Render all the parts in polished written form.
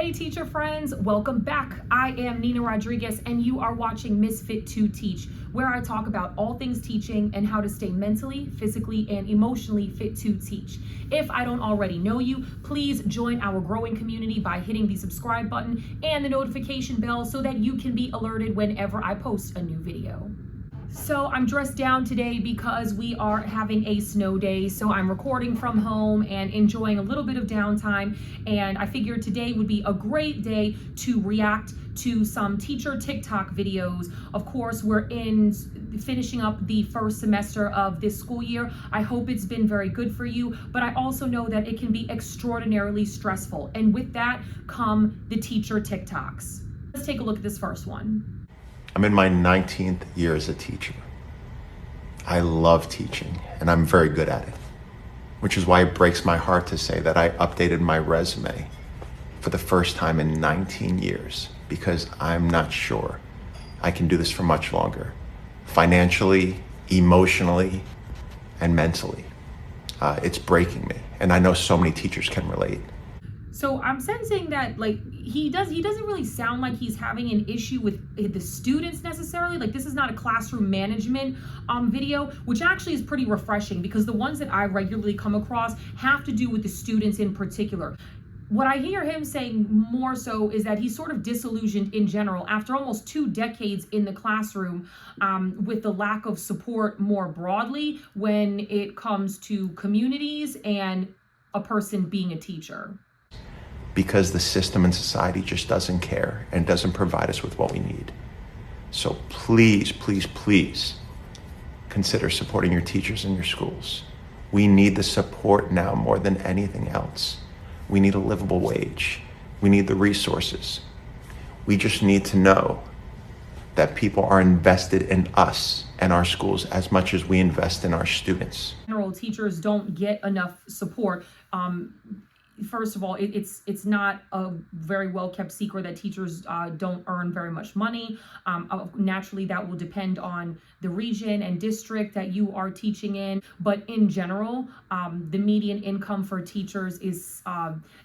Hey teacher friends, welcome back. I am Nina Rodriguez and you are watching Misfit to Teach, where I talk about all things teaching and how to stay mentally, physically, and emotionally fit to teach. If I don't already know you, please join our growing community by hitting the subscribe button and the notification bell so that you can be alerted whenever I post a new video. So I'm dressed down today because we are having a snow day, so I'm recording from home and enjoying a little bit of downtime, and I figured today would be a great day to react to some teacher TikTok videos. Of course, we're finishing up the first semester of this school year. I hope it's been very good for you, but I also know that it can be extraordinarily stressful, and with that come the teacher TikToks. Let's take a look at this first one. I'm in my 19th year as a teacher. I love teaching and I'm very good at it, which is why it breaks my heart to say that I updated my resume for the first time in 19 years because I'm not sure I can do this for much longer, financially, emotionally, and mentally. It's breaking me, and I know so many teachers can relate. So I'm sensing that he doesn't really sound like he's having an issue with the students necessarily. Like, this is not a classroom management video, which actually is pretty refreshing because the ones that I regularly come across have to do with the students in particular. What I hear him saying more so is that he's sort of disillusioned in general after almost 2 decades in the classroom, with the lack of support more broadly when it comes to communities and a person being a teacher. Because the system and society just doesn't care and doesn't provide us with what we need. So please, please, please consider supporting your teachers and your schools. We need the support now more than anything else. We need a livable wage. We need the resources. We just need to know that people are invested in us and our schools as much as we invest in our students. In general, teachers don't get enough support. First of all, it's not a very well kept secret that teachers don't earn very much money. Naturally, that will depend on the region and district that you are teaching in. But in general, the median income for teachers is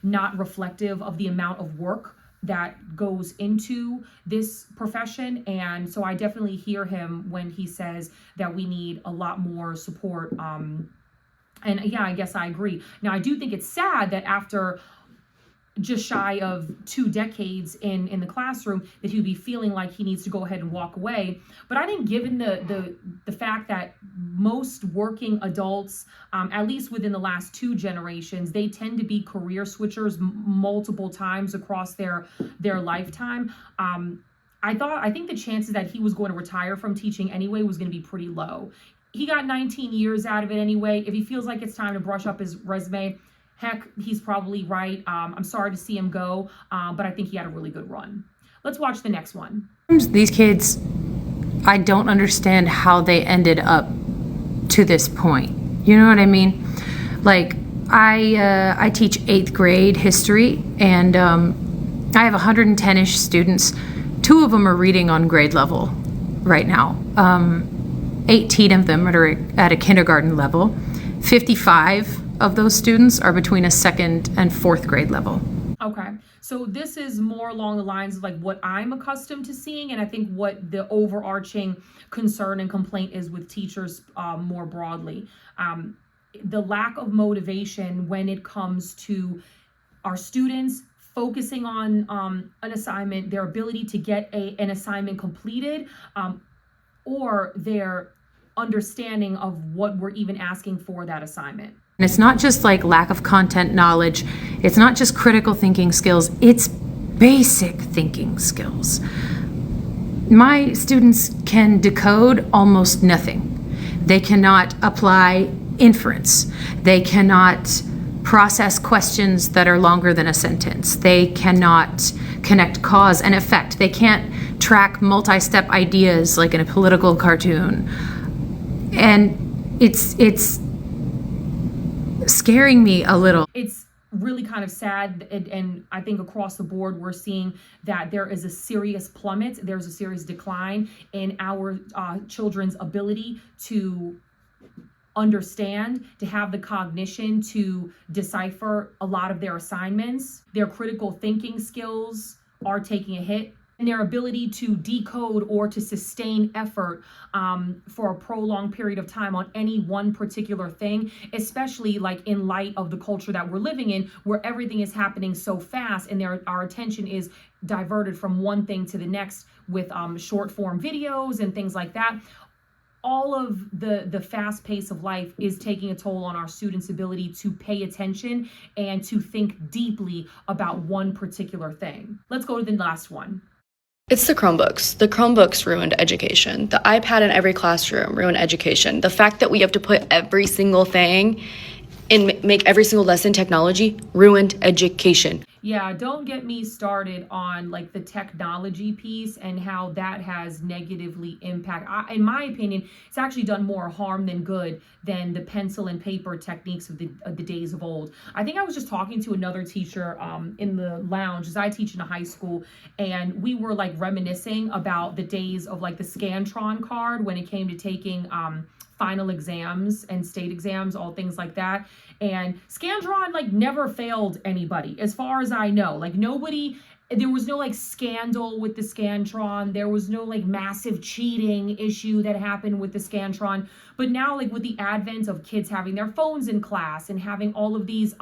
not reflective of the amount of work that goes into this profession. And so I definitely hear him when he says that we need a lot more support. And yeah, I guess I agree. Now, I do think it's sad that after just shy of 2 decades in the classroom, that he'd be feeling like he needs to go ahead and walk away. But I think given the fact that most working adults, at least within the last 2 generations, they tend to be career switchers multiple times across their lifetime. I think the chances that he was going to retire from teaching anyway was going to be pretty low. He got 19 years out of it anyway. If he feels like it's time to brush up his resume, heck, he's probably right. I'm sorry to see him go, but I think he had a really good run. Let's watch the next one. These kids, I don't understand how they ended up to this point. You know what I mean? Like, I teach 8th grade history, and I have 110-ish students. 2 of them are reading on grade level right now. 18 of them are at a kindergarten level. 55 of those students are between a 2nd and 4th grade level. Okay, so this is more along the lines of like what I'm accustomed to seeing, and I think what the overarching concern and complaint is with teachers more broadly. The lack of motivation when it comes to our students focusing on an assignment, their ability to get an assignment completed, or their understanding of what we're even asking for that assignment. And it's not just like lack of content knowledge. It's not just critical thinking skills. It's basic thinking skills. My students can decode almost nothing. They cannot apply inference. They cannot process questions that are longer than a sentence. They cannot connect cause and effect. They can't track multi-step ideas like in a political cartoon. And it's scaring me a little. It's really kind of sad, and I think across the board we're seeing that there is a serious plummet, there's a serious decline in our children's ability to understand, to have the cognition to decipher a lot of their assignments. Their critical thinking skills are taking a hit, and their ability to decode or to sustain effort for a prolonged period of time on any one particular thing, especially like in light of the culture that we're living in, where everything is happening so fast and our attention is diverted from one thing to the next with short form videos and things like that. All of the fast pace of life is taking a toll on our students' ability to pay attention and to think deeply about one particular thing. Let's go to the last one. It's the Chromebooks. The Chromebooks ruined education. The iPad in every classroom ruined education. The fact that we have to put every single thing and make every single lesson technology ruined education. Yeah, don't get me started on like the technology piece and how that has negatively impacted. In my opinion, it's actually done more harm than good than the pencil and paper techniques of the days of old. I think I was just talking to another teacher in the lounge, as I teach in a high school, and we were like reminiscing about the days of like the Scantron card when it came to taking final exams and state exams, all things like that. And Scantron like never failed anybody, as far as I know. Like nobody, there was no like scandal with the Scantron. There was no like massive cheating issue that happened with the Scantron. But now like with the advent of kids having their phones in class and having all of these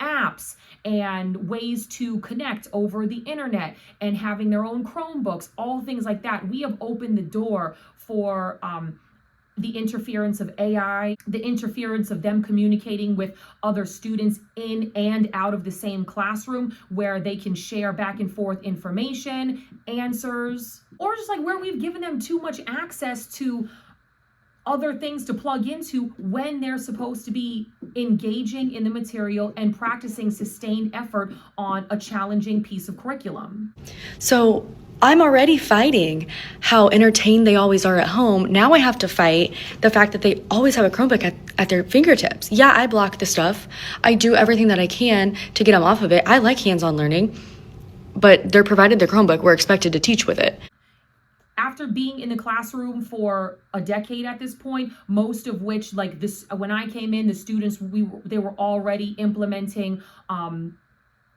apps and ways to connect over the internet and having their own Chromebooks, all things like that, we have opened the door for the interference of AI, the interference of them communicating with other students in and out of the same classroom, where they can share back and forth information, answers, or just like where we've given them too much access to other things to plug into when they're supposed to be engaging in the material and practicing sustained effort on a challenging piece of curriculum. So I'm already fighting how entertained they always are at home. Now I have to fight the fact that they always have a Chromebook at their fingertips. Yeah, I block the stuff. I do everything that I can to get them off of it. I like hands-on learning, but they're provided the Chromebook. We're expected to teach with it. After being in the classroom for a decade at this point, most of which, like this, when I came in, the students, they were already implementing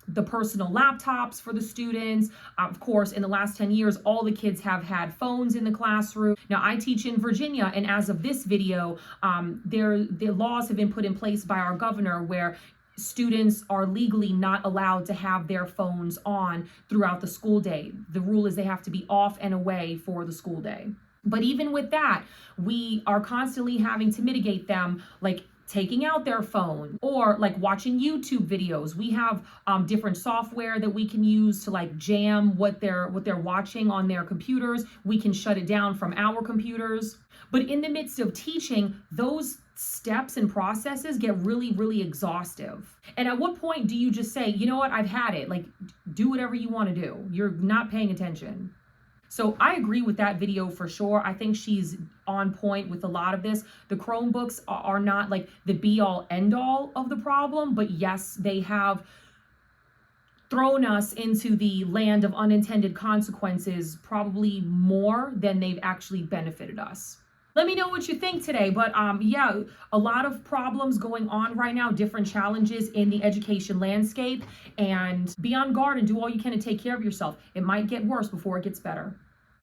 the personal laptops for the students. Of course, in the last 10 years, all the kids have had phones in the classroom. Now, I teach in Virginia, and as of this video, the laws have been put in place by our governor where students are legally not allowed to have their phones on throughout the school day. The rule is they have to be off and away for the school day. But even with that, we are constantly having to mitigate them, like taking out their phone or like watching YouTube videos. We have different software that we can use to like jam what they're watching on their computers. We can shut it down from our computers. But in the midst of teaching, those steps and processes get really, really exhaustive. And at what point do you just say, you know what, I've had it, like do whatever you want to do. You're not paying attention. So I agree with that video for sure. I think she's on point with a lot of this. The Chromebooks are not like the be all end all of the problem, but yes, they have thrown us into the land of unintended consequences probably more than they've actually benefited us. Let me know what you think today. But yeah, a lot of problems going on right now, different challenges in the education landscape, and be on guard and do all you can to take care of yourself. It might get worse before it gets better.